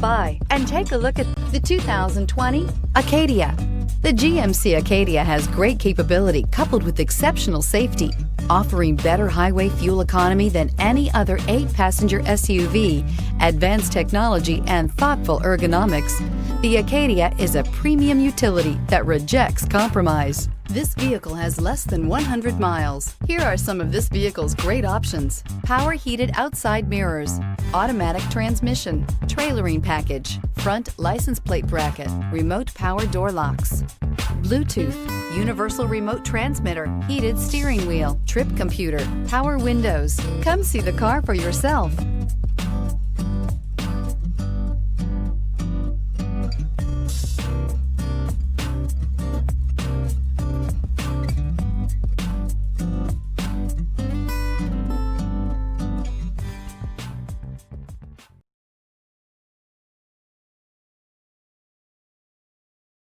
by and take a look at the 2020 Acadia. The GMC Acadia has great capability coupled with exceptional safety, offering better highway fuel economy than any other 8-passenger SUV, advanced technology, and thoughtful ergonomics. The Acadia is a premium utility that rejects compromise. This vehicle has less than 100 miles. Here are some of this vehicle's great options: power heated outside mirrors, automatic transmission, trailering package, front license plate bracket, remote power door locks, Bluetooth, universal remote transmitter, heated steering wheel, trip computer, power windows. Come see the car for yourself.